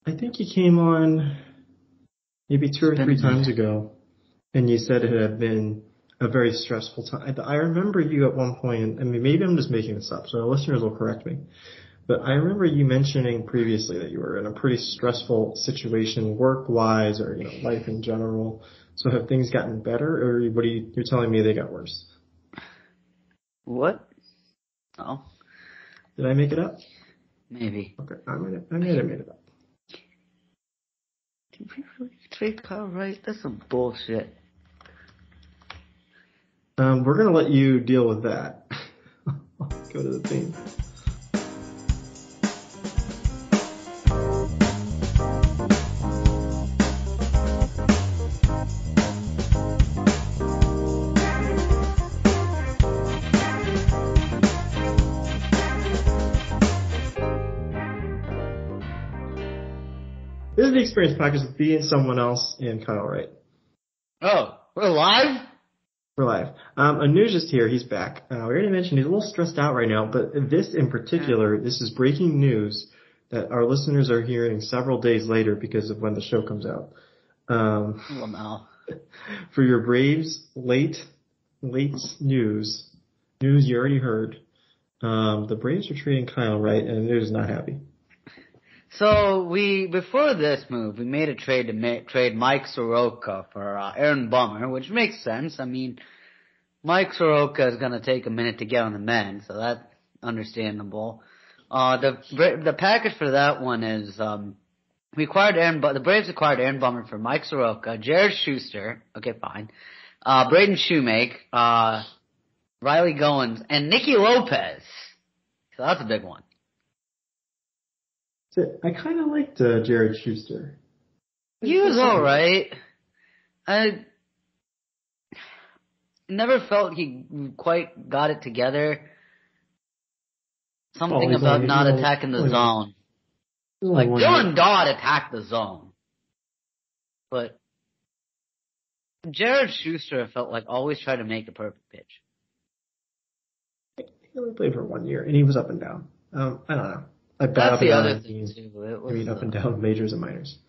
I think you came on maybe two It's or been a three times minute. ago, and you said it had been a very stressful time. I remember you at one point, I mean, maybe I'm just making this up, so our listeners will correct me. But I remember you mentioning previously that you were in a pretty stressful situation work-wise or, life in general. So have things gotten better or you're telling me they got worse? What? Oh, Did I make it up? maybe. Okay, I might have made it up. Did we really trade Kyle Wright? That's some bullshit. We're gonna let you deal with that. Go to the theme. This is the Experience Podcast with being someone else and Kyle Wright. Oh, we're live? We're live. Anuj is here. He's back. We already mentioned he's a little stressed out right now, but this in particular, this is breaking news that our listeners are hearing several days later because of when the show comes out. Well, no. For your Braves late news you already heard. The Braves are trading Kyle Wright, and Anuj is not happy. So before this move, we made a trade to trade Mike Soroka for Aaron Bummer, which makes sense. I mean, Mike Soroka is going to take a minute to get on the mend, so that's understandable. The package for that one is we acquired the Braves acquired Aaron Bummer for Mike Soroka, Jared Schuster, okay, fine, Braden Shoemake, Riley Goins, and Nicky Lopez. So that's a big one. So I kind of liked Jared Schuster. He was alright. I never felt he quite got it together. Something about not attacking the zone. Like, Dylan Dodd attacked the zone. But Jared Schuster felt like always tried to make the perfect pitch. He only played for 1 year, and he was up and down. I don't know. That's the other thing, too. I mean, up and down majors and minors.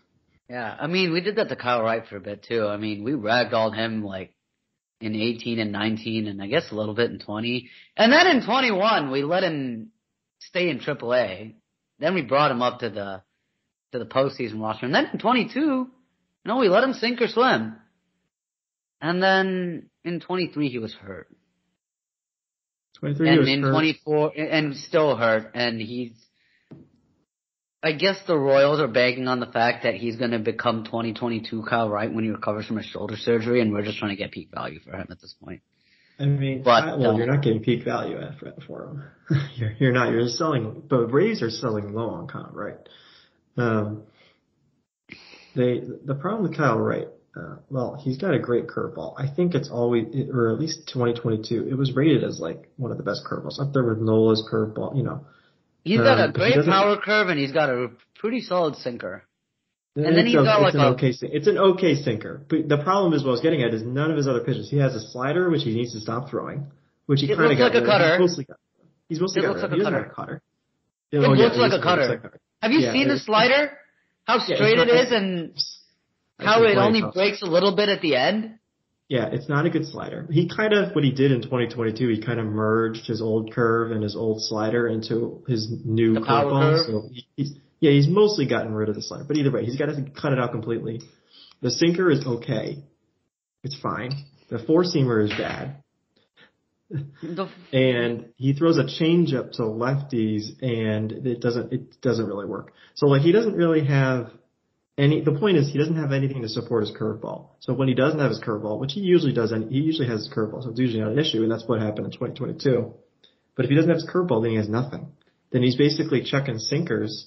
Yeah, I mean, we did that to Kyle Wright for a bit, too. I mean, we ragdolled him, like, in 18 and 19, and I guess a little bit in 20. And then in 21, we let him stay in AAA. Then we brought him up to the postseason roster. And then in 22, we let him sink or swim. And then in 23, he was hurt. 23 and was in hurt. 24, and still hurt. And I guess the Royals are banking on the fact that he's going to become 2022 Kyle Wright when he recovers from his shoulder surgery, and we're just trying to get peak value for him at this point. I mean, you're not getting peak value for him. You're not. You're selling. But Braves are selling low on Kyle Wright. The problem with Kyle Wright, he's got a great curveball. I think it's always, or at least 2022, it was rated as like one of the best curveballs, up there with Nola's curveball. He's got a great power curve, and he's got a pretty solid sinker. And then it's an okay sinker. But the problem is what I was getting at is none of his other pitches. He has a slider which he needs to stop throwing, which he kind of got. It looks like a cutter. He's mostly got. He doesn't have a cutter. It looks like a cutter. Have you seen the slider? How straight it is, and how it only breaks a little bit at the end? Yeah, it's not a good slider. What he did in 2022, he kind of merged his old curve and his old slider into his new curveball. So he's mostly gotten rid of the slider. But either way, he's got to cut it out completely. The sinker is okay. It's fine. The four-seamer is bad. And he throws a changeup to lefties, and it doesn't really work. So he doesn't really have the point is he doesn't have anything to support his curveball. So when he doesn't have his curveball, which he usually does, and he usually has his curveball, so it's usually not an issue, and that's what happened in 2022. But if he doesn't have his curveball, then he has nothing. Then he's basically checking sinkers.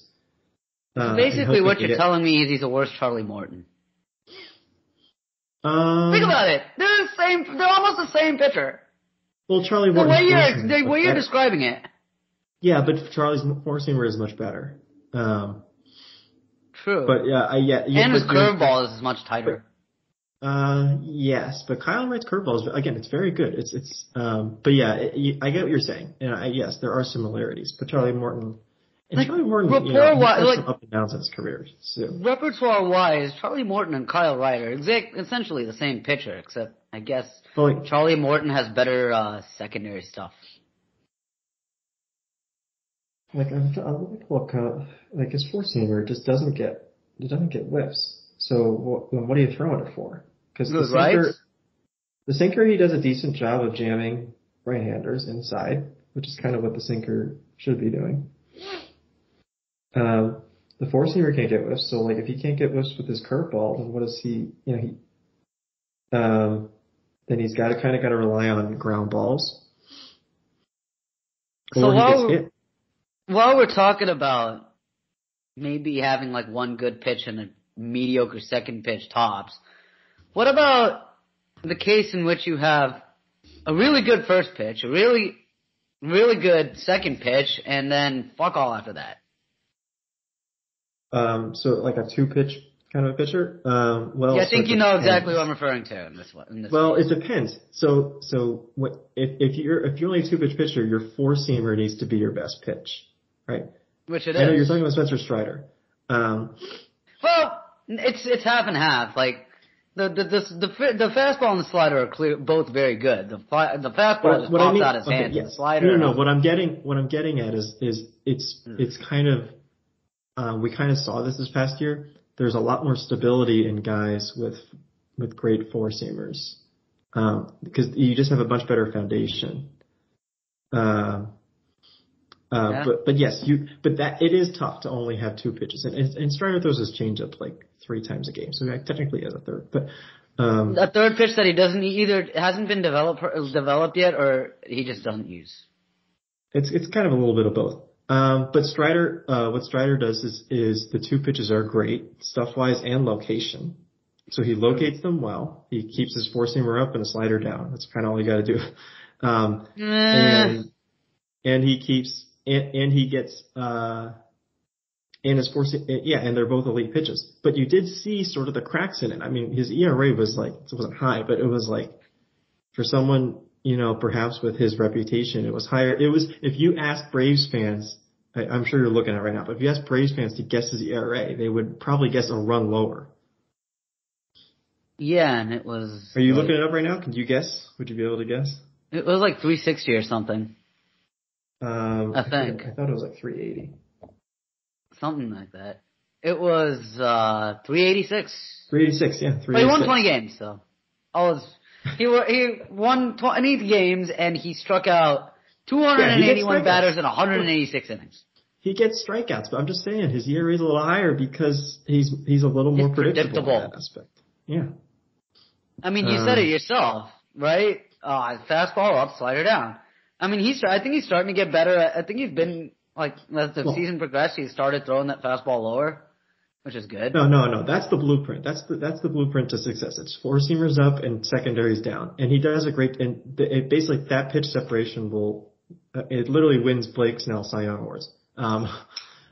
Basically, what you're telling me is he's a worse Charlie Morton. Think about it. They're almost the same pitcher. Well, Charlie Morton. The way you're describing it. Yeah, but Charlie's four-seamer is much better. True. But and his curveball is much tighter. Yes, but Kyle Wright's curveball is, again, it's very good. But yeah, I get what you're saying. And yes, there are similarities. But Charlie Morton, And Like, Charlie Morton, he's rapport-wise, had like, some up and downs in his career. So. repertoire-wise, Charlie Morton and Kyle Ryder, essentially the same pitcher, except I guess Well, Charlie Morton has better secondary stuff. like like his four seamer just doesn't get whiffs. So what are you throwing it for? Because the sinker he does a decent job of jamming right-handers inside, which is kind of what the sinker should be doing. The four seamer can't get whiffs, so like if he can't get whiffs with his curveball, then what does he? Then he's got to rely on ground balls. So Or he gets hit. While we're talking about maybe having like one good pitch and a mediocre second pitch tops, what about the case in which you have a really good first pitch, a really, really good second pitch, and then fuck all after that? So like a two-pitch kind of a pitcher. Yeah, I think you know exactly what I'm referring to in this one. Well, it depends. So if you're only a two-pitch pitcher, your four-seamer needs to be your best pitch, right? Which it is. I know you're talking about Spencer Strider. Well, it's half and half. Like the fastball and the slider are both very good. The fastball just pops out his hands. Yes. The slider. No. What I'm getting at is it's kind of we kind of saw this past year. There's a lot more stability in guys with great four seamers because you just have a much better foundation. Yeah. But yes, it is tough to only have two pitches, and Strider throws his changeup like 3 times a game, so he technically has a third. But a third pitch that he hasn't been developed yet, or he just doesn't use. It's kind of a little bit of both. But Strider, what Strider does is the two pitches are great stuff-wise and location. So he locates them well. He keeps his four-seamer up and a slider down. That's kind of all you got to do. And he keeps, and he gets, and his and they're both elite pitches. But you did see sort of the cracks in it. I mean, his ERA was like, it wasn't high, but it was like, for someone, perhaps with his reputation, it was higher. It was, if you asked Braves fans, I'm sure you're looking at it right now, but if you asked Braves fans to guess his ERA, they would probably guess a run lower. Yeah, and it was. Are you looking it up right now? Can you guess? Would you be able to guess? It was like 360 or something. I think. I thought it was like 380. Something like that. It was 386. 386, yeah. 386. But he won 20 games, so. He won 20 games, and he struck out 281 batters in 186 innings. He gets strikeouts, but I'm just saying his ERA is a little higher because he's a little more predictable in that aspect. Yeah. I mean, you said it yourself, right? Fastball up, slider down. I mean, I think he's starting to get better. I think he's been, like, as the season progressed, he started throwing that fastball lower, which is good. No. That's the blueprint. That's the blueprint to success. It's four seamers up and secondaries down. And he does a great, and basically that pitch separation it literally wins Blake Snell Cy Young Awards.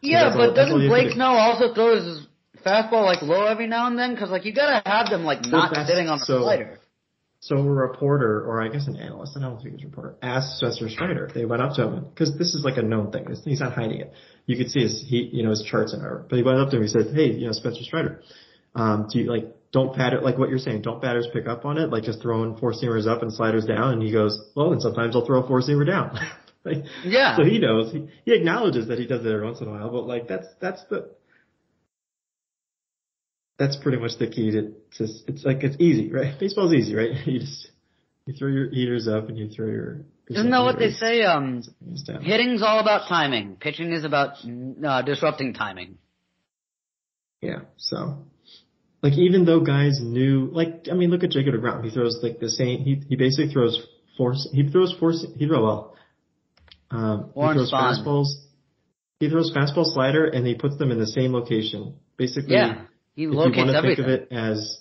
Yeah, but doesn't Blake Snell also throw his fastball like low every now and then? Because like you gotta have them like not sitting on the slider. So a reporter, or I guess an analyst, I don't think it's a reporter, asked Spencer Strider. They went up to him because this is like a known thing. He's not hiding it. You could see his charts and whatever. But he went up to him. He said, "Hey, Spencer Strider, do you don't batter like what you're saying? Don't batters pick up on it? Like just throwing four seamers up and sliders down?" And he goes, "Well, then sometimes I'll throw a four seamer down." Yeah. So he knows. He acknowledges that he does it every once in a while. But like that's pretty much the key to it's easy, right? Baseball's easy, right? You throw your heaters up and you throw your Isn't that what they say? Hitting's all about timing. Pitching is about disrupting timing. Yeah. So, like even though guys knew, look at Jacob DeGrom. He throws like the same. He basically throws fastballs. He throws fastball, slider, and he puts them in the same location. Basically. Yeah. He locates everything. If you want to think of it as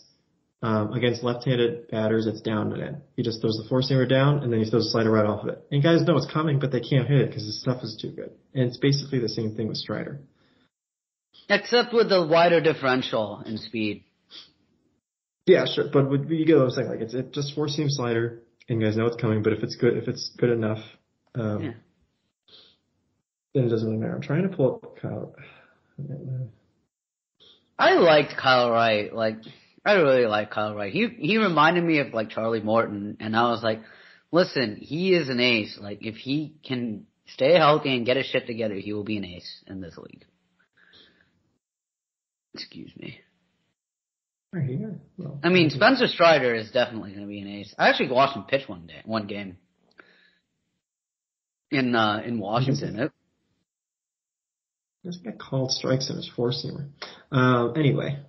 against left-handed batters, it's down and in. He just throws the four-seamer down, and then he throws the slider right off of it. And guys know it's coming, but they can't hit it because his stuff is too good. And it's basically the same thing with Strider. Except with the wider differential in speed. Yeah, sure. But you get what I'm saying. Like it's just four-seam slider, and guys know it's coming. But if it's good enough, then it doesn't really matter. I'm trying to pull up Kyle. I liked Kyle Wright. Like, I really like Kyle Wright. He reminded me of like Charlie Morton, and I was like, listen, he is an ace. Like, if he can stay healthy and get his shit together, he will be an ace in this league. Excuse me. Right here. Well, I mean, Spencer Strider is definitely going to be an ace. I actually watched him pitch one game in Washington. This guy called strikes in his four-seamer. Anyway,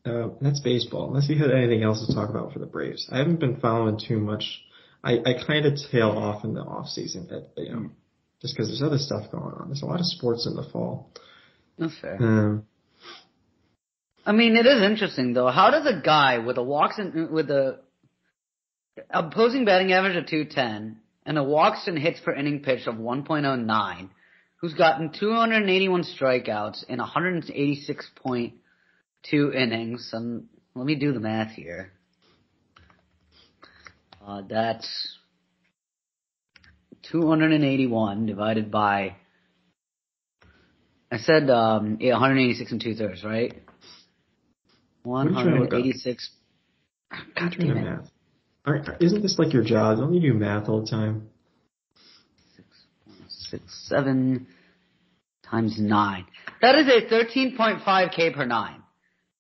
that's baseball. Unless you had anything else to talk about for the Braves. I haven't been following too much. I kind of tail off in the off season, just because there's other stuff going on. There's a lot of sports in the fall. That's fair. I mean, it is interesting though. How does a guy with a opposing batting average of 210 and a walks and hits per inning pitch of 1.09, who's gotten 281 strikeouts in 186.2 innings, and let me do the math here. That's 281 divided by, I said 186 and 2/3, right? 186. God damn it. Math. Isn't this like your job? Don't you do math all the time? 6.67 times 9. That is a 13.5 K per 9.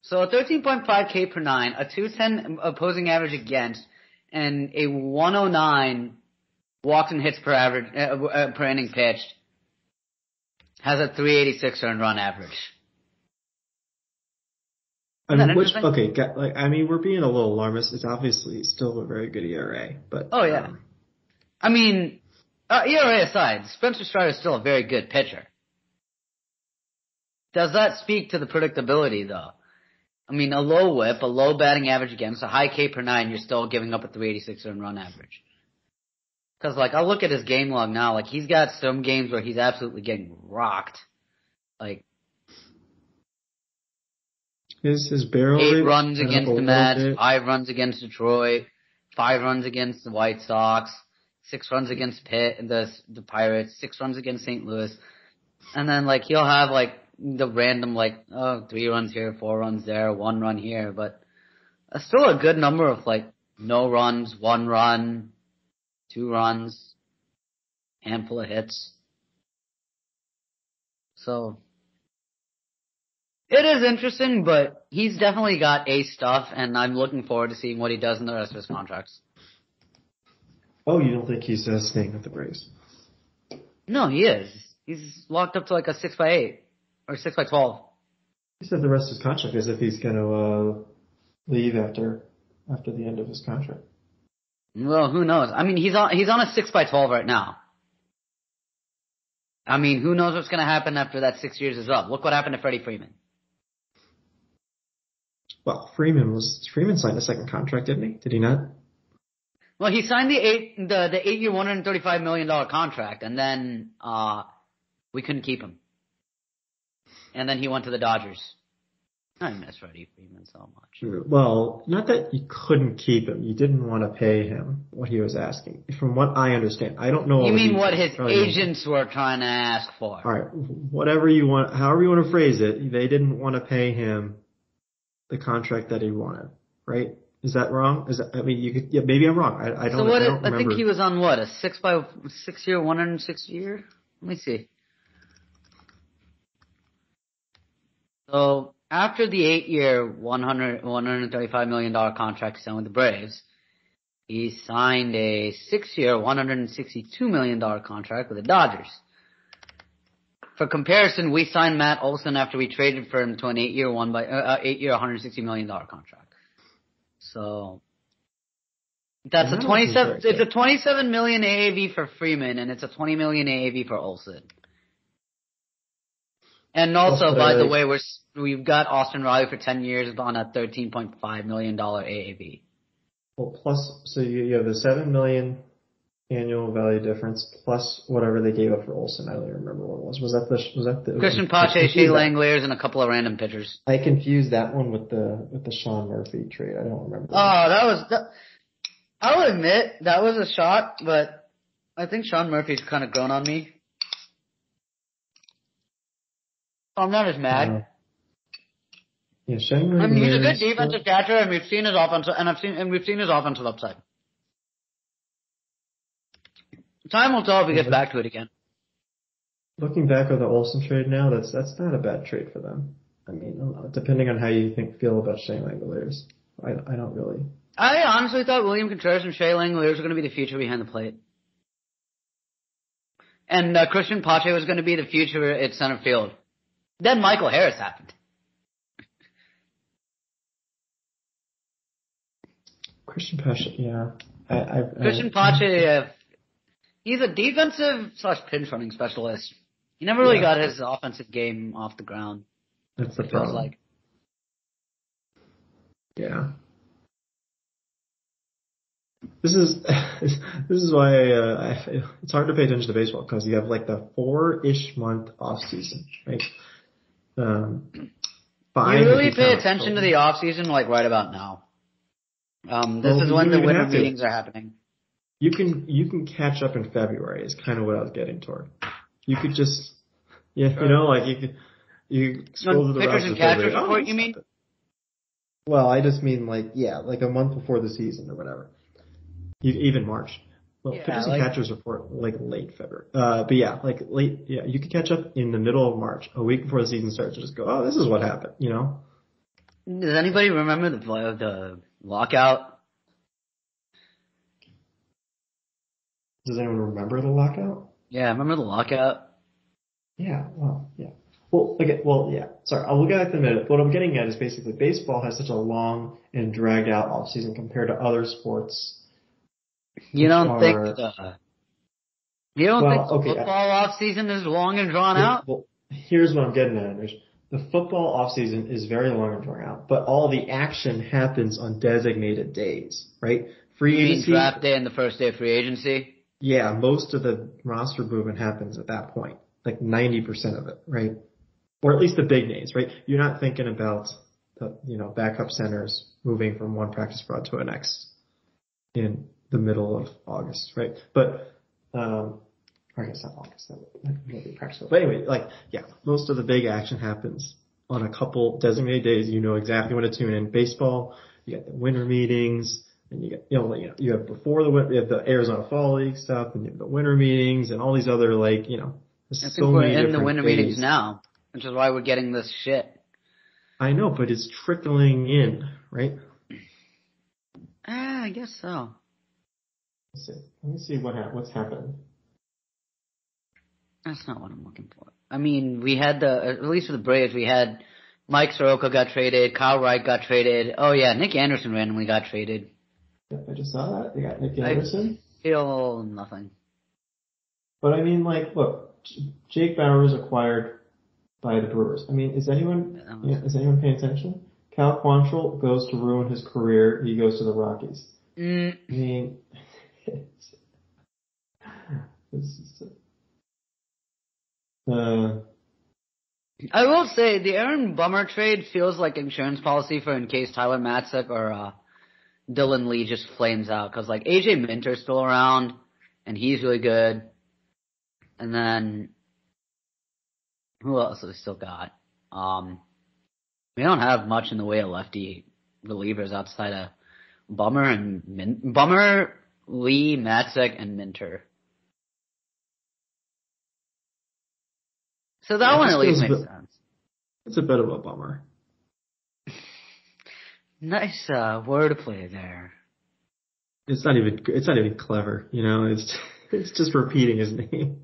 So a 13.5 K per 9, a 210 opposing average against, and a 109 walks and hits per average per inning pitched has a 386 earned run average. I mean, we're being a little alarmist. It's obviously still a very good ERA, but oh yeah. I mean, ERA aside, Spencer Strider is still a very good pitcher. Does that speak to the predictability though? I mean, a low whip, a low batting average against, a high K per 9, you're still giving up a 386 earned run average. Because like I look at his game log now, like he's got some games where he's absolutely getting rocked, like. His barrel 8 runs against the Mets, 5 runs against Detroit, 5 runs against the White Sox, 6 runs against the Pirates, 6 runs against St. Louis, and then like he'll have like the random 3 runs here, 4 runs there, 1 run here, but still a good number of like no runs, 1 run, 2 runs, handful of hits. So. It is interesting, but he's definitely got ace stuff, and I'm looking forward to seeing what he does in the rest of his contracts. Oh, you don't think he's staying with the Braves? No, he is. He's locked up to like a 6x8 or 6x12. He said the rest of his contract is if he's going to leave after the end of his contract. Well, who knows? I mean, he's on a 6x12 right now. I mean, who knows what's going to happen after that 6 years is up? Look what happened to Freddie Freeman. Well, Freeman signed a second contract, didn't he? Did he not? Well, he signed the 8-year, $135 million contract, and then we couldn't keep him. And then he went to the Dodgers. I miss Freddie Freeman so much. Well, not that you couldn't keep him. You didn't want to pay him what he was asking. From what I understand. I don't know. You mean what his agents were trying to ask for. All right. Whatever you want, however you want to phrase it, they didn't want to pay him the contract that he wanted, right? Is that wrong? Maybe I'm wrong. I don't remember. I think he was on what, a 6-year, 106 year? Let me see. So after the 8-year, $135 million contract he signed with the Braves, he signed a 6-year, $162 million contract with the Dodgers. For comparison, we signed Matt Olson after we traded for him to an 8-year, $160 million contract. So that's it's a $27 million AAV for Freeman, and it's a $20 million AAV for Olson. And also, by the way, we've got Austin Riley for 10 years on a $13.5 million AAV. Well, plus, so you have the $7 million annual value difference plus whatever they gave up for Olson. I don't even remember what it was. Was that the Christian Pache, Shea Langeliers, and a couple of random pitchers? I confused that one with the Sean Murphy trade. I don't remember. I will admit that was a shock, but I think Sean Murphy's kind of grown on me. I'm not as mad. Yeah, Shanghai I mean, he's a good Bears. defensive catcher, and we've seen his offensive, we've seen his offensive upside. Time will tell if he gets back to it again. Looking back on the Olsen trade now, that's not a bad trade for them. I mean, depending on how you feel about Shane Langoliers, I don't really. I honestly thought William Contreras and Shea Langoliers were going to be the future behind the plate. And Christian Pache was going to be the future at center field. Then Michael Harris happened. Christian Pache, yeah. Christian Pache, he's a defensive / pinch running specialist. He never really got his offensive game off the ground. That's the problem. Like. Yeah. This is why it's hard to pay attention to baseball because you have like the 4-ish month off season, right? You really pay attention to the off season like right about now. This is when the winter meetings are happening. You can catch up in February is kind of what I was getting toward. You could just you scroll to the pitchers and catchers report. You mean? Well, I just mean like a month before the season or whatever. Even March. Well, pitchers and catchers report like late February. But yeah, like late. Yeah, you could catch up in the middle of March, a week before the season starts. Just go, oh, this is what happened. You know. Does anybody remember the lockout? Does anyone remember the lockout? Yeah, I remember the lockout. Yeah. Well, yeah. Well, okay. Well, yeah. Sorry, I'll get at that in a minute. What I'm getting at is basically baseball has such a long and dragged out off season compared to other sports. You don't think the football off season is long and drawn out? Well, here's what I'm getting at, Anuj. The football off season is very long and drawn out, but all the action happens on designated days, right? Free agency, draft day and the first day of free agency. Yeah, most of the roster movement happens at that point, like 90% of it, right? Or at least the big names, right? You're not thinking about the backup centers moving from one practice squad to the next in the middle of August, right? But I guess not August, that would be practice. But anyway, most of the big action happens on a couple designated days. You know exactly when to tune in. Baseball, you got the winter meetings, and you have before you have the Arizona Fall League stuff, and you have the winter meetings, and all these other I think we're in the winter meetings now, which is why we're getting this shit. I know, but it's trickling in, right? I guess so. Let me see what's happened. That's not what I'm looking for. I mean, we had at least for the Braves, we had Mike Soroka got traded, Kyle Wright got traded. Oh yeah, Nick Anderson randomly got traded. Yep, I just saw that. They got Nick Anderson. I feel nothing. But I mean, look, Jake Bauers acquired by the Brewers. I mean, is anyone paying attention? Cal Quantrill goes to ruin his career. He goes to the Rockies. I mean, I will say the Aaron Bummer trade feels like insurance policy for in case Tyler Matzek or Dylan Lee just flames out, because AJ Minter's still around and he's really good. And then who else have we still got? We don't have much in the way of lefty relievers outside of Bummer, Lee, Matzek, and Minter. So that one at least makes sense. It's a bit of a bummer. Nice wordplay there. It's not even clever, It's just repeating his name.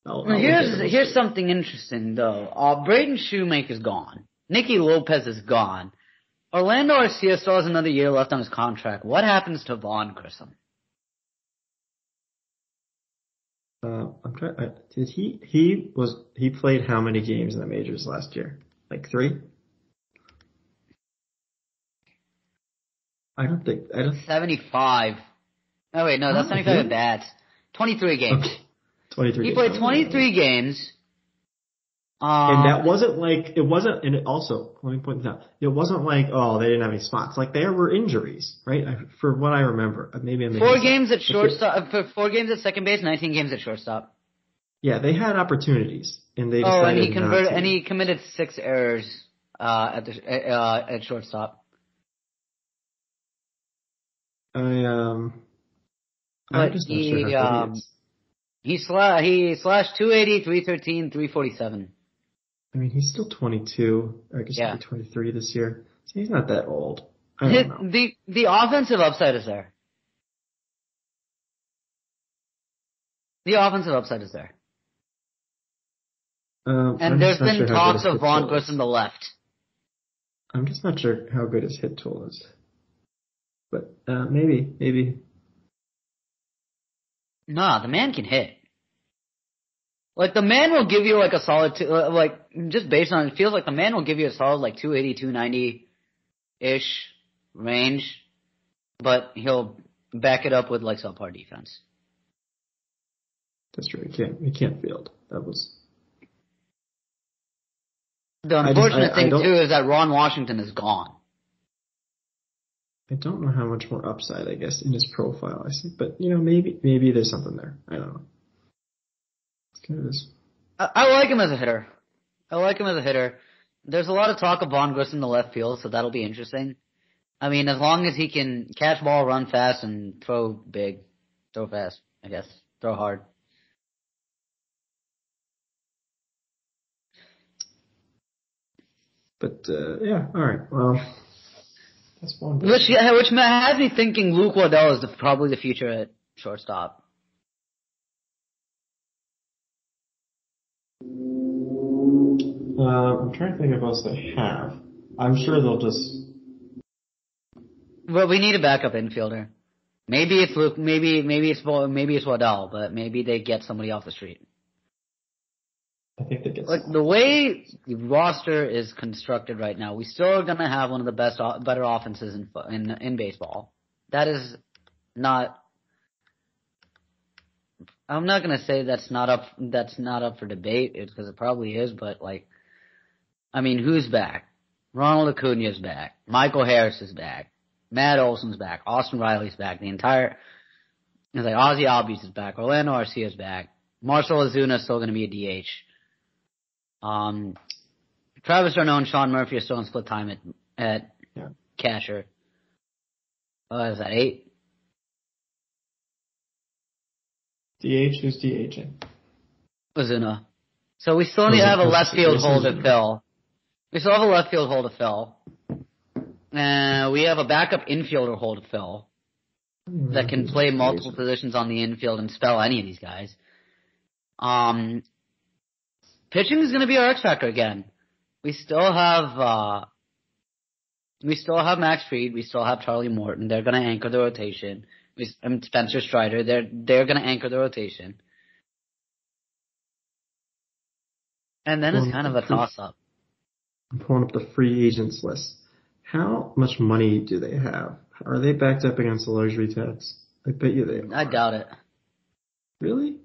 Here's something interesting though. Braden Shoemaker's gone. Nicky Lopez is gone. Orlando Arcia still has another year left on his contract. What happens to Vaughn Grissom? I'm trying. Did he played how many games in the majors last year? 3? I don't. 75. Oh wait, no, that's 75 at bats. 23 games. Okay. 23. He played 23 games. And that Um, wasn't like, it wasn't, and it also, let me point this out, it wasn't like, oh, they didn't have any spots. Like, there were injuries, right? For what I remember. Maybe I'm making four this up. games at But shortstop, for 4 games at second base, 19 games at shortstop. yeah, they had opportunities, and they Oh, and decided not to. he committed 6 errors, at shortstop. I, I'm But just not sure how good he is. he slashed 280, 313, 347. I mean, he's still 22. I guess he'll Yeah. be 23 this year. So he's not that old. I don't know. The offensive upside is there. The offensive upside is there. I'm And there's just not been sure how good talks his of hit Vaughn tool Grissom is. the left. I'm just not sure how good his hit tool is. But maybe. Nah, the man can hit. Like, the man will give you like a solid, like, just based on, it feels like the man will give you a solid like 280, 290-ish range, but he'll back it up with like subpar defense. That's true. He can't field. That was. The I just unfortunate I thing don't too is that Ron Washington is gone. I don't know how much more upside I guess in his profile I see, but maybe there's something there. I don't know. It's kind of this. I like him as a hitter. There's a lot of talk of Vaughn Grissom in the left field, so that'll be interesting. I mean, as long as he can catch ball, run fast, and throw big, throw fast, I guess, throw hard. But yeah, all right. Well, that's one. Which has me thinking Luke Waddell is probably the future at shortstop. I'm trying to think of what else they have. I'm sure they'll just. Well, we need a backup infielder. Maybe it's Luke. Maybe it's Waddell, but maybe they get somebody off the street. I think they get Like, the way the roster is constructed right now, we still are gonna have one of the better offenses in baseball. That is not. I'm not gonna say that's not up for debate, because it probably is. But like, I mean, who's back? Ronald Acuna's back. Michael Harris is back. Matt Olson's back. Austin Riley's back. It's like Ozzie Albies is back. Orlando Arcia's back. Marcell Ozuna is still gonna be a DH. Travis Darno and Sean Murphy are still on split time at Yeah. catcher. Is that 8? DH. Who's DHing? Ozuna. So we still need to have a left field hole to fill. We still have a left field hole to fill. We have a backup infielder hole to fill that can play multiple positions on the infield and spell any of these guys. Pitching is going to be our X factor again. We still have Max Fried. We still have Charlie Morton. They're going to anchor the rotation. And Spencer Strider. They're going to anchor the rotation. And then it's kind of a toss-up. I'm pulling up the free agents list. How much money do they have? Are they backed up against the luxury tax? I bet you they are. I doubt it. Really?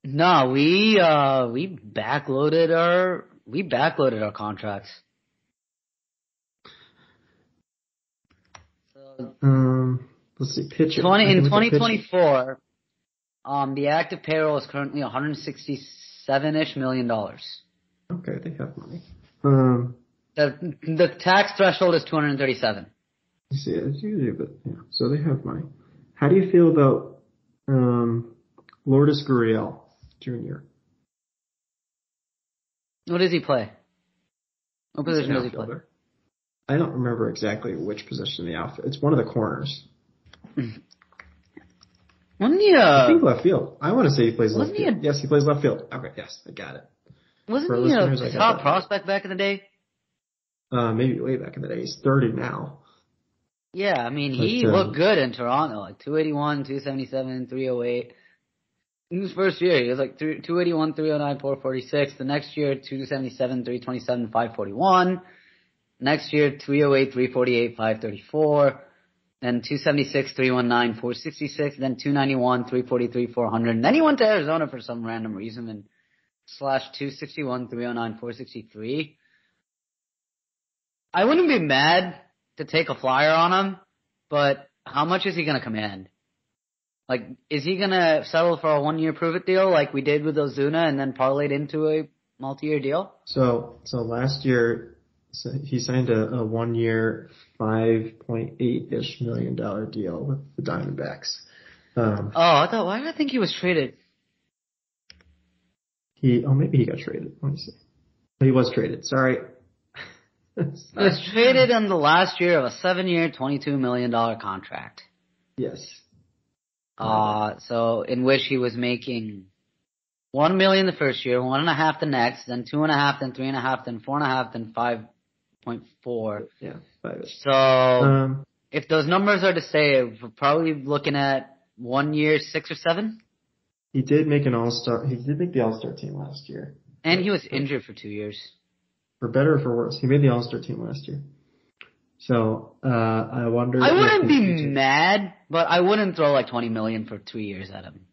No, we backloaded our contracts. So, let's see, pitcher. In 2024, the active payroll is currently $167-ish million. Okay, they have money. The tax threshold is 237. You see, it's usually, but yeah, so they have money. How do you feel about Lourdes Gurriel Jr.? What does he play? What position does he play? I don't remember exactly which position in the outfield. It's one of the corners. Wasn't he I think left field. I want to say he plays left field. He yes, he plays left field. Okay, yes, I got it. Wasn't he a top prospect back in the day? Maybe way back in the day. He's 30 now. Yeah, I mean, he looked good in Toronto, like 281, 277, 308. In his first year, he was like 281, 309, 446. The next year, 277, 327, 541. Next year, 308, 348, 534. Then 276, 319, 466. Then 291, 343, 400. And then he went to Arizona for some random reason and 261, 309, 463. I wouldn't be mad to take a flyer on him, but how much is he going to command? Like, is he going to settle for a 1-year prove-it deal like we did with Ozuna and then parlayed into a multi-year deal? So last year, he signed a 1-year, $5.8-ish million deal with the Diamondbacks. Why did I think he was traded? Maybe he got traded. Let me see. He was traded. Sorry. He was traded in the last year of a 7-year, $22 million contract. Yes. So in which he was making $1 million the first year, 1.5 the next, then 2.5, then 3.5, then 4.5, then 5.4. Yeah, 5-ish. So if those numbers are to stay, we're probably looking at 1 year, 6 or 7. He did make an All-Star. He did make the All-Star team last year. And he was injured for 2 years. For better or for worse, he made the All-Star team last year. So I wonder. I wouldn't be mad, but I wouldn't throw like $20 million for 2 years at him.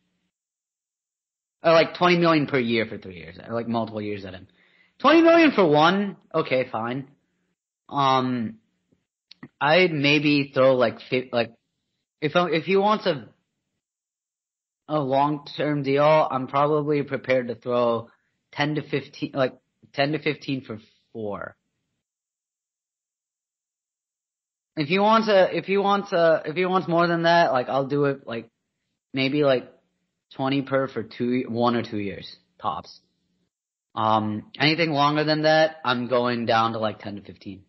Or like $20 million per year for 3 years, or like multiple years at him. $20 million for one, okay, fine. I'd maybe throw if he wants a long-term deal, I'm probably prepared to throw 10 to 15 for 4. If he wants more than that, like I'll do it like maybe like 20 per for 1 or 2 years tops. Anything longer than that, I'm going down to like 10 to 15.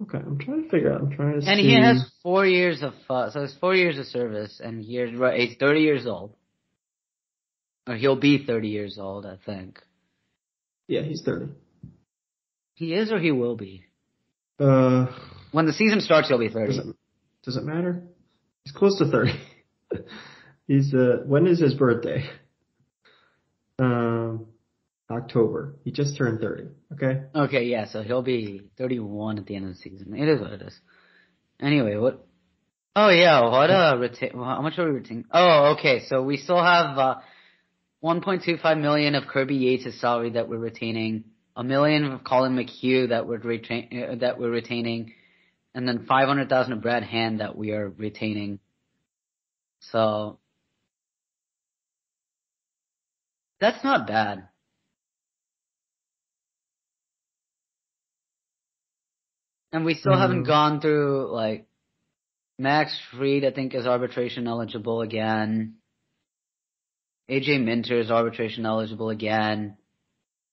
Okay, I'm trying to figure out. And he has 4 years of so it's 4 years of service, and he's 30 years old, or he'll be 30 years old, I think. Yeah, he's 30. He is, or he will be. When the season starts, he'll be 30. Does it matter? He's close to 30. He's when is his birthday? October. He just turned 30. Okay. Okay, yeah. So he'll be 31 at the end of the season. It is what it is. Anyway, what? Oh yeah, what how much are we retaining? Oh, okay. So we still have $1.25 million of Kirby Yates' salary that we're retaining, $1 million of Colin McHugh that we're retaining, and then $500,000 of Brad Hand that we are retaining. So that's not bad. And we still haven't gone through, like, Max Fried, I think, is arbitration eligible again. AJ Minter is arbitration eligible again.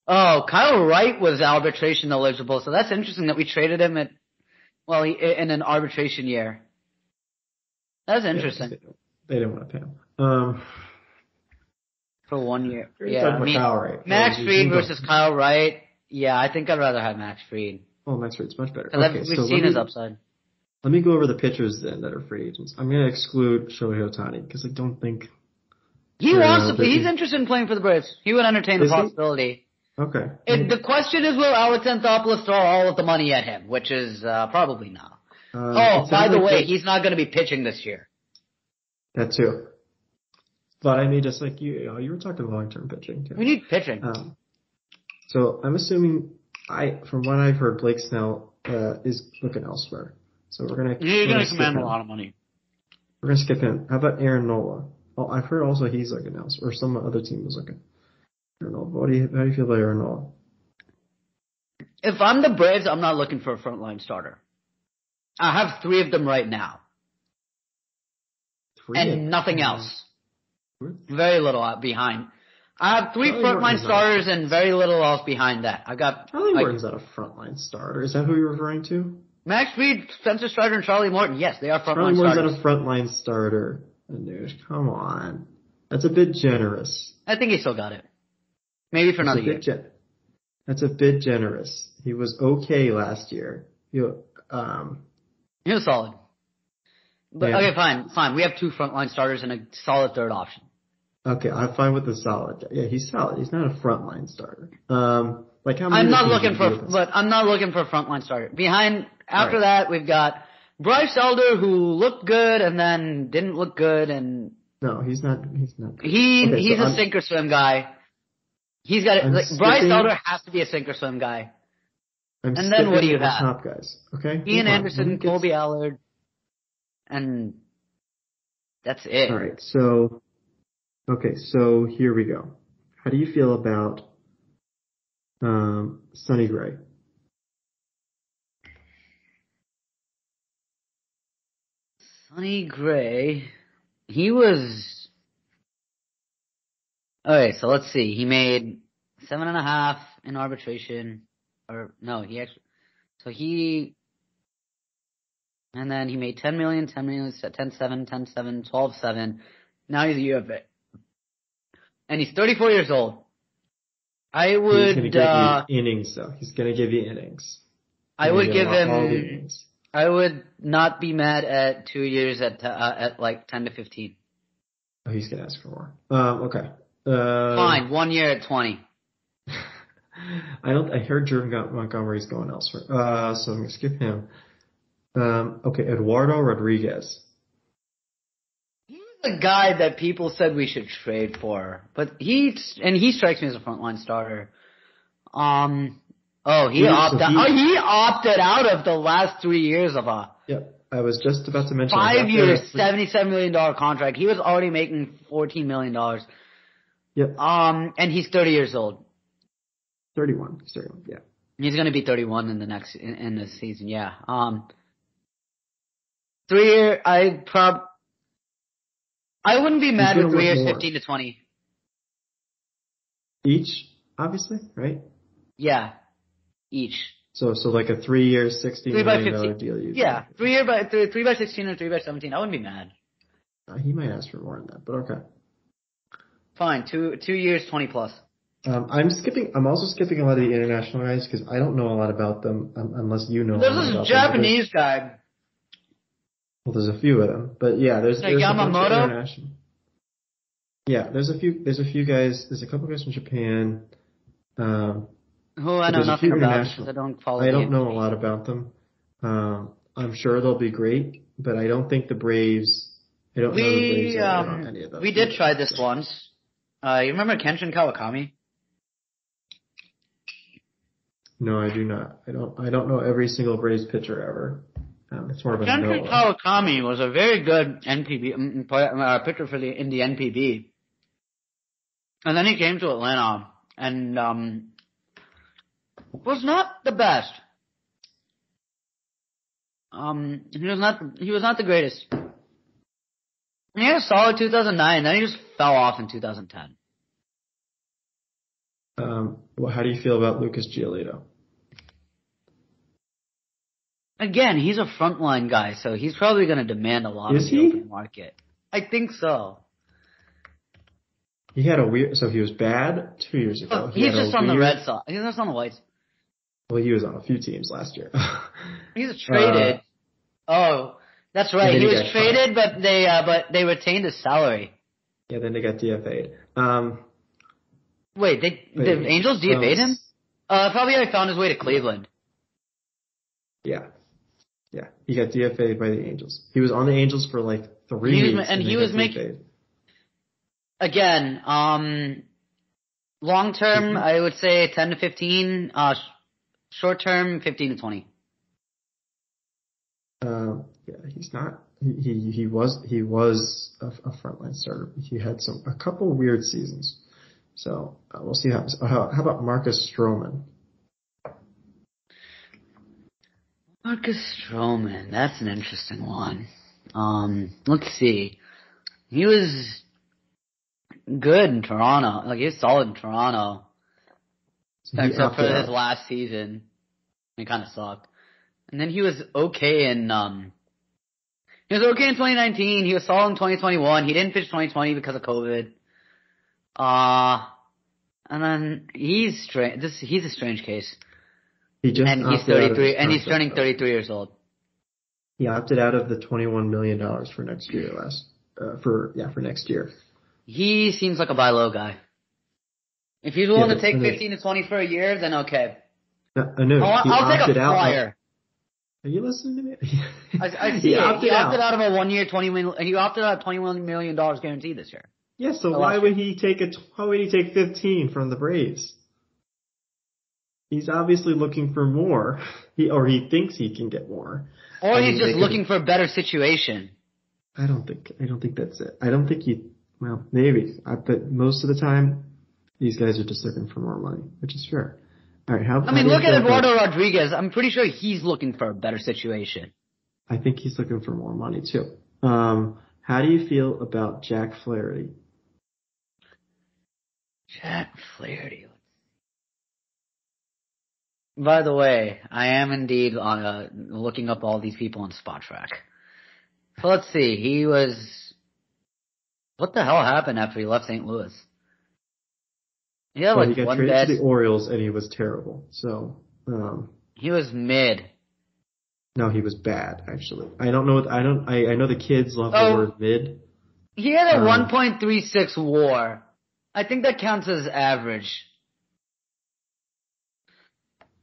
Oh, Kyle Wright was arbitration eligible, so that's interesting that we traded him in an arbitration year. That's interesting. Yeah, they didn't want to pay him. For 1 year. Yeah, Kyle Wright. Max Fried versus Kyle Wright. Yeah, I think I'd rather have Max Fried. Oh, Max Fried's much better. Okay, we've seen his upside. Let me go over the pitchers then that are free agents. I'm going to exclude Shohei Ohtani because I don't think he wants to. He's interested in playing for the Braves. He would entertain the possibility. Okay. The question is, will Alex Anthopoulos throw all of the money at him? Which is probably not. By the way, he's not going to be pitching this year. That too. But I mean, just like you were talking long-term pitching too. We need pitching. So I'm assuming. From what I've heard, Blake Snell is looking elsewhere. So we're gonna. You're gonna command a lot of money. We're gonna skip him. How about Aaron Nola? Oh, I've heard also he's looking elsewhere, or some other team is looking. Aaron Nola. How do you feel about Aaron Nola? If I'm the Braves, I'm not looking for a frontline starter. I have 3 of them right now, and nothing else. Very little behind. I have 3 frontline starters and very little else behind that. I got Charlie Morton's not a frontline starter. Is that who you're referring to? Max Fried, Spencer Strider, and Charlie Morton. Yes, they are frontline starters. Charlie Morton's not a frontline starter. Anuj, come on. That's a bit generous. I think he still got it. Maybe for another year. That's a bit generous. He was okay last year. He was solid. But, okay, fine. We have 2 frontline starters and a solid third option. Okay, I'm fine with the solid. Yeah, he's solid. He's not a frontline starter. How many? I'm not looking for a frontline starter. After that, we've got Bryce Elder, who looked good and then didn't look good, and No, he's not. He's not. He's a sink or swim guy. He's got Bryce Elder has to be a sink or swim guy. And then what do you the have? Top guys. Okay. Ian Anderson, Colby Allard, and that's it. All right. So here we go. How do you feel about Sonny Gray? Sonny Gray, he was. Okay, so let's see. He made 7.5 in arbitration, or no, and then he made 10 million, 10 million, 10-7, 10-7, 12-7. Now he's a UFA, and he's 34 years old. He's going to give you innings, though. He's going to give you innings. I would give him. I would not be mad at 2 years at like 10 to 15. Oh, he's going to ask for more. Okay. Fine, 1 year at 20. I heard Jordan Montgomery's going elsewhere. So I'm going to skip him. Okay, Eduardo Rodriguez. He's the guy that people said we should trade for, but he strikes me as a frontline starter. He opted out of the last 3 years of a. Yep, I was just about to mention 5 years, $77 million contract. He was already making $14 million. Yep. And he's 30 years old. 31. He's 31. Yeah. He's going to be 31 in this season. Yeah. 3 year. I wouldn't be mad with 3 years, 15 to 20. Each, obviously, right? Yeah. Each. So like a 3 year, $60 million deal. Yeah. 3 by 16 or 3 by 17. I wouldn't be mad. He might ask for more than that, but okay. Fine. 2 years, 20 plus. I'm also skipping a lot of the international guys because I don't know a lot about them unless you know. There's a Japanese guy. Well, there's a few of them, but yeah, there's Yamamoto. International. Yeah, there's a few guys. There's a couple guys from Japan. Who I know nothing about because I don't follow. I don't know a lot about them. I'm sure they'll be great, but I don't think the Braves. I don't know the Braves on any of them. We did try this once. You remember Kenshin Kawakami? No, I do not. I don't know every single Braves pitcher ever. It's more of a Kenshin Kawakami was a very good NPB pitcher in the NPB, and then he came to Atlanta and was not the best. He was not the greatest. He had a solid 2009, then he just fell off in 2010. Well, how do you feel about Lucas Giolito? Again, he's a frontline guy, so he's probably going to demand a lot of the open market. I think so. He had he was bad 2 years ago. He's just on the Red Sox. He's just on the White Sox. Well, he was on a few teams last year. He's traded. That's right. He was traded, but they retained his salary. Yeah, then they got DFA'd. Wait, the Angels DFA'd him? Probably found his way to Cleveland. Yeah. Yeah, he got DFA'd by the Angels. He was on the Angels for like 3 weeks. And he was making. Again, long term, I would say 10 to 15. Short term, 15 to 20. Yeah, he's not. He was a frontline starter. He had a couple weird seasons. So we'll see how about Marcus Stroman? Marcus Stroman, that's an interesting one. Let's see. He was good in Toronto. Like, he was solid in Toronto. Except for his last season. It kind of sucked. And then he was okay in 2019. He was solid in 2021. He didn't pitch 2020 because of COVID. And then he's strange. He's a strange case. He's 33, and he's turning 33 years old. He opted out of the $21 million for next year for next year. He seems like a buy low guy. If he's willing to take 15 to 20 for a year, then okay. No, I'll take a flyer. Are you listening to me? I see He it. He opted opted out. out of a 1 year, he opted out of $21 million guarantee this year. Yeah, so Or why last would year. he take why would he take 15 from the Braves? He's obviously looking for more. He thinks he can get more. Or I he's mean, just looking for a better situation. I don't think that's it. I don't think well, maybe. But most of the time, these guys are just looking for more money, which is fair. All right, how I mean, do you look at feel Eduardo about, Rodriguez. I'm pretty sure he's looking for a better situation. I think he's looking for more money too. How do you feel about Jack Flaherty? Jack Flaherty. By the way, I am indeed looking up all these people on Spot Track. So let's see. What the hell happened after he left St. Louis? He had Well, he like got one traded bad. to the Orioles and he was terrible. So, He was mid. no, he was bad actually. I don't know. I know the kids love the Oh, word mid. he had a 1.36 WAR. I think that counts as average.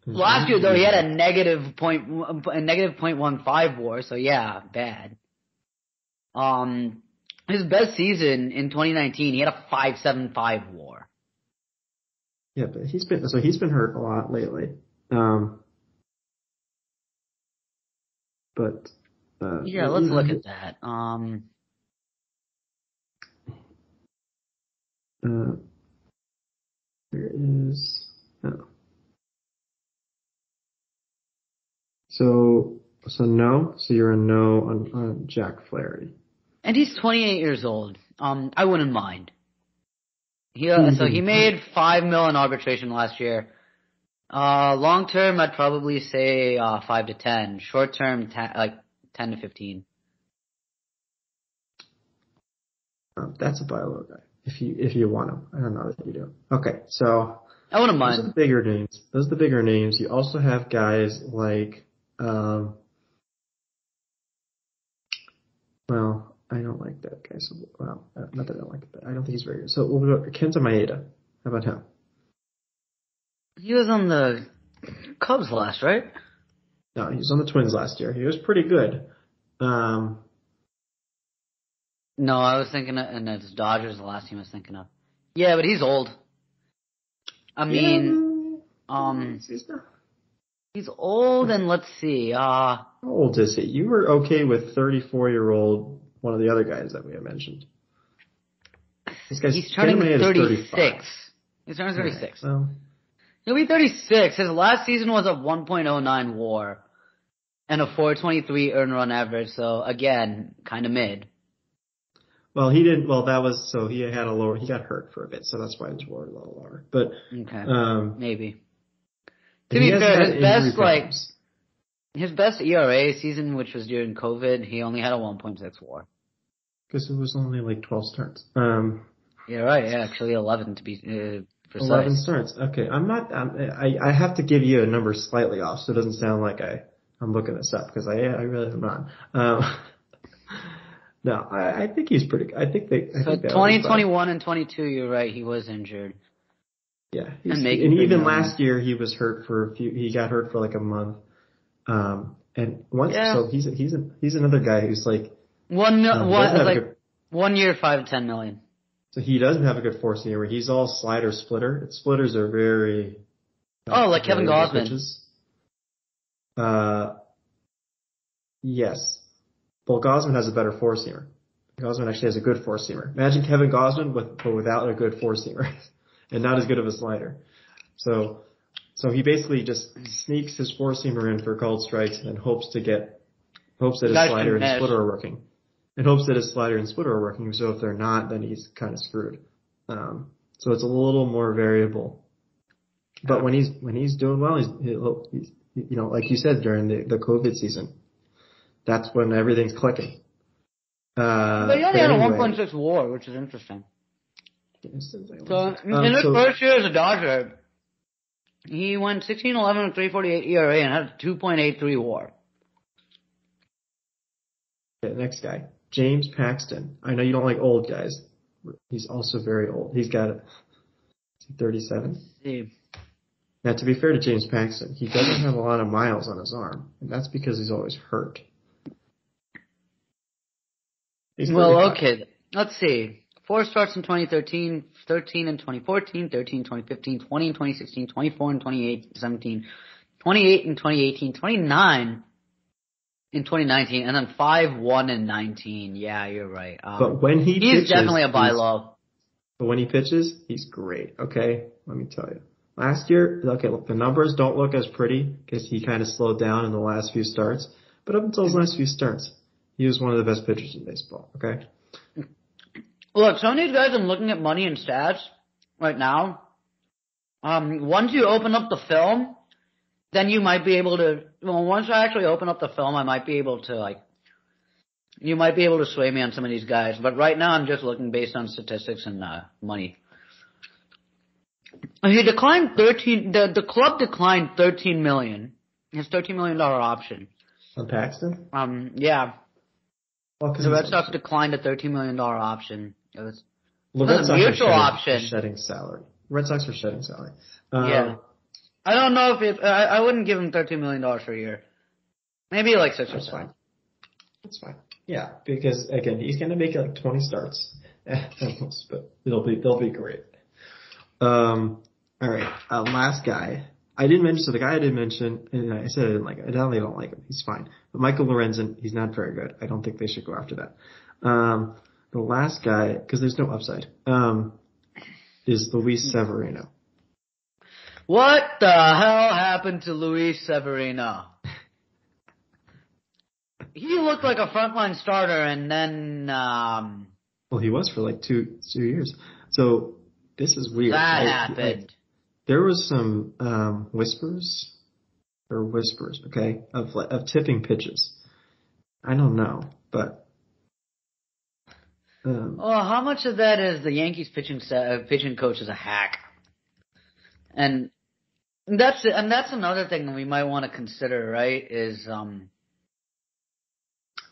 Last year though, he had a negative 0.15 WAR. So yeah, bad. His best season in 2019, he had a 5.75 WAR. Yeah, but he's been hurt a lot lately. But Yeah, let's look at that. There is. Oh. So no. So you're a no on Jack Flaherty. And he's 28 years old. I wouldn't mind. So he made $5 million in arbitration last year. Long term, I'd probably say 5 to 10. Short term, like 10 to 15. That's a buy low guy. If you want him, I don't know if you do. Okay, so I wouldn't mind. Those are the bigger names. Those are the bigger names. You also have guys like, well, I don't like that guy. So, well, not that I don't like it, but I don't think he's very good. So we'll go Kenta Maeda. How about him? He was on the Cubs last, right? No, he was on the Twins last year. He was pretty good. No, I was thinking, and it's Dodgers the last team I was thinking of. Yeah, but he's old. I mean, he's old, and let's see. How old is he? You were okay with 34-year-old one of the other guys that we had mentioned. He's turning 36. He's turning 36. Right, well, he'll be 36. His last season was a 1.09 WAR and a 4.23 earned run average. So again, kind of mid. Well, he didn't. Well, that was so he had a lower. He got hurt for a bit, so that's why his WAR was a little lower. But okay, maybe. To be fair, his best ERA season, which was during COVID, he only had a 1.6 WAR. Because it was only like 12 starts. Yeah, right. Yeah, actually 11 to be precise. 11 starts. Okay, I have to give you a number slightly off, so it doesn't sound like I'm looking this up because I really am not. No, I think he's pretty good. I think 2021 and 22, you're right. He was injured. Yeah, and even last year he was hurt for a few. He got hurt for like a month. And once, so he's another guy who's like 1 year, 5 to 10 million. So he doesn't have a good four seamer. He's all slider splitter. Splitters are very like Kevin Gausman. Yes. Well, Gausman has a better four seamer. Gausman actually has a good four seamer. Imagine Kevin Gausman but without a good four seamer and not as good of a slider. So he basically just sneaks his four seamer in for called strikes and hopes that his slider and splitter are working. And hopes that his slider and splitter are working. So if they're not, then he's kind of screwed. So it's a little more variable. But when he's doing well, he's like you said during the COVID season, that's when everything's clicking. But he only had a 1.6 WAR, which is interesting. So in his first year as a Dodger, he went 16-11 with 3.48 ERA and had a 2.83 WAR. Okay, next guy, James Paxton. I know you don't like old guys. He's also very old. He's got 37. See. Now, to be fair to James Paxton, he doesn't have a lot of miles on his arm, and that's because he's always hurt. Well, okay. Let's see. 4 starts in 2013, 13 in 2014, 13 in 2015, 20 in 2016, 24 in 2017, 28 in 2018, 29 in 2019, and then 5-1 in 19. Yeah, you're right. But when he's definitely a buy low. But when he pitches, he's great. Okay, let me tell you. Last year, okay, look, the numbers don't look as pretty because he kind of slowed down in the last few starts. But up until his last few starts, he was one of the best pitchers in baseball. Okay. Look, some of these guys, I'm looking at money and stats right now. Once you open up the film, then you might be able to. Well, once I actually open up the film, I might be able to you might be able to sway me on some of these guys. But right now, I'm just looking based on statistics and money. He declined 13. The club declined $13 million. His $13 million option. On Paxton? Yeah. Well, the Red Sox declined a $13 million option. It was a mutual option. Shedding salary. Red Sox are shedding salary. Yeah. I don't know if I wouldn't give him $13 million for a year. Maybe like 6 or 7. That's fine. Yeah, because again, he's gonna make like 20 starts, but they'll be great. All right, last guy. I didn't mention. So the guy I didn't mention, and I said I didn't like him. I definitely don't like him. He's fine. But Michael Lorenzen, he's not very good. I don't think they should go after that. The last guy, because there's no upside, is Luis Severino. What the hell happened to Luis Severino? He looked like a frontline starter, and then well, he was for like two years. So this is weird. That happened. There was some whispers, okay, of tipping pitches. I don't know, but well, how much of that is the Yankees pitching coach is a hack? And that's another thing that we might want to consider, right? Is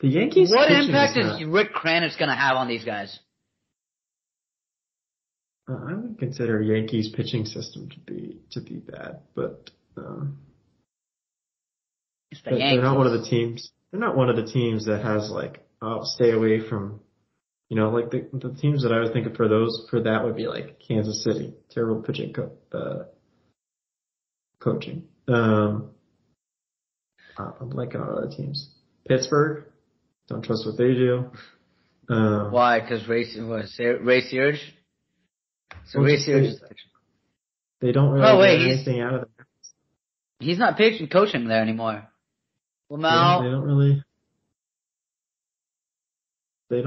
the Yankees. What impact is Rick Kranitz going to have on these guys? I would consider Yankees pitching system to be bad, but they're not one of the teams. They're not one of the teams that has like stay away from. Like the teams that I would think of for that would be like Kansas City, terrible pitching coaching. I'm blanking on other teams. Pittsburgh, don't trust what they do. Why? Because Ray Searage? So Ray Searage. They don't really get anything out of it. He's not coaching there anymore. Well, now they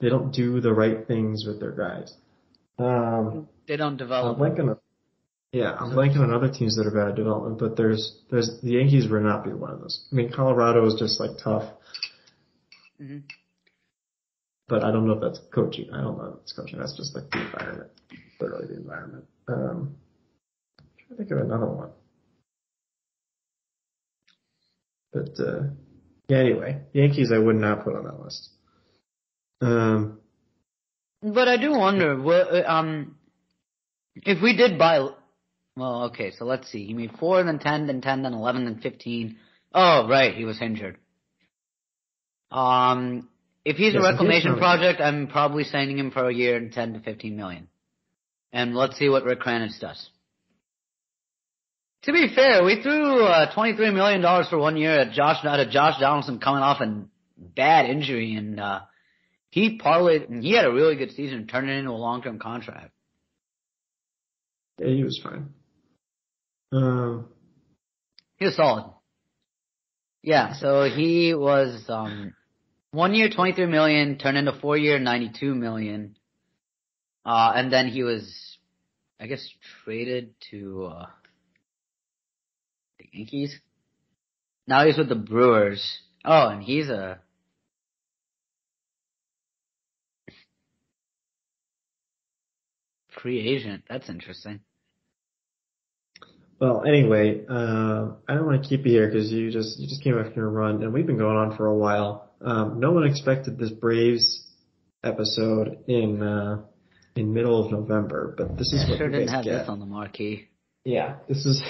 don't do the right things with their guys. They don't develop. I'm blanking on other teams that are bad at development, but there's the Yankees would not be one of those. I mean, Colorado is just like tough. Mm-hmm. But I don't know if that's coaching. I don't know if it's coaching. That's just like the environment. Literally the environment. I'm trying to think of another one. But yeah, anyway, Yankees I would not put on that list. But I do wonder, if we did buy. Well, okay, so let's see. He made 4, then 10, then 10, then 11, then 15. Oh, right, he was injured. If he's a reclamation project, I'm probably signing him for a year and 10 to 15 million. And let's see what Rick Kranitz does. To be fair, we threw $23 million for 1 year at Josh Donaldson coming off a bad injury, and he parlayed. And he had a really good season, turned it into a long-term contract. Yeah, he was fine. He was solid. Yeah, so he was 1 year, $23 million, turned into 4 year, $92 million, and then he was, I guess, traded to the Yankees. Now he's with the Brewers. Oh, and he's a free agent. That's interesting. Well, anyway, I don't want to keep you here because you just came back from your run, and we've been going on for a while. No one expected this Braves episode in in middle of November, but this is what Sure you didn't guys have get. this on the marquee. Yeah, this is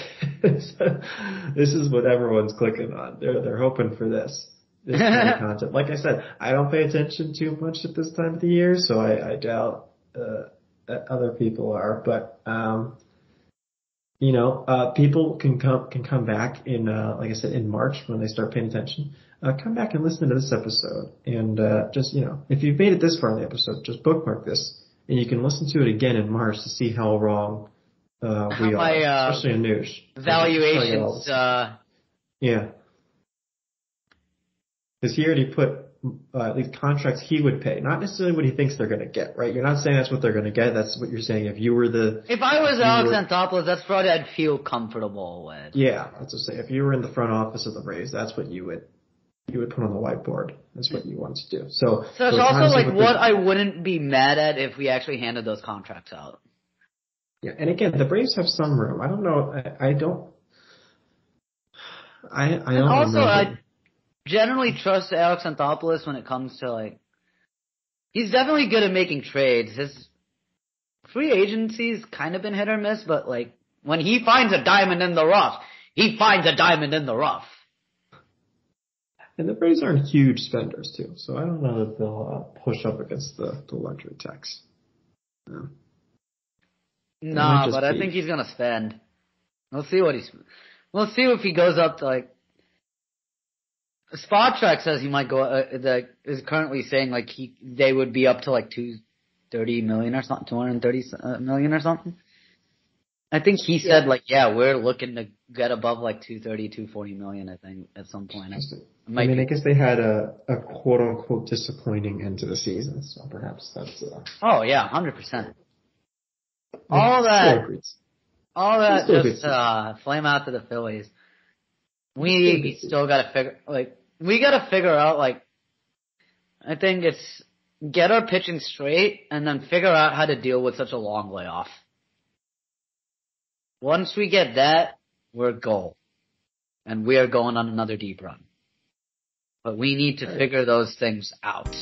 this is what everyone's clicking on. They're hoping for this kind of content. Like I said, I don't pay attention too much at this time of the year, so I doubt that other people are. But people can come back in like I said in March when they start paying attention. Come back and listen to this episode, and just if you've made it this far in the episode, just bookmark this, and you can listen to it again in March to see how wrong we are, especially Anuj. Valuations. Yeah, because he already put these contracts he would pay, not necessarily what he thinks they're going to get. Right? You're not saying that's what they're going to get. That's what you're saying. If I was Alex Anthopoulos, that's probably I'd feel comfortable with. Yeah, that's what I'm saying. If you were in the front office of the Braves, that's what you would put on the whiteboard. That's what you want to do. So it's also like what I wouldn't be mad at if we actually handed those contracts out. Yeah, and again, the Braves have some room. I don't know. I don't. I generally trust Alex Anthopoulos when it comes to he's definitely good at making trades. His free agency's kind of been hit or miss, but when he finds a diamond in the rough, he finds a diamond in the rough. And the Braves aren't huge spenders too, so I don't know that they'll push up against the luxury tax. No. Nah, but I think he's gonna spend. We'll see if he goes up to Spot Track says he might go. Is currently saying they would be up to $230 million or something, $230 million or something. I think he said we're looking to get above 230, 240 million. I think at some point. I guess they had a quote unquote disappointing end to the season, so perhaps that's. Oh yeah, 100%. All that just flame out to the Phillies. We still gotta figure out I think it's get our pitching straight and then figure out how to deal with such a long layoff. Once we get that, we're goal. And we are going on another deep run. But we need to figure those things out.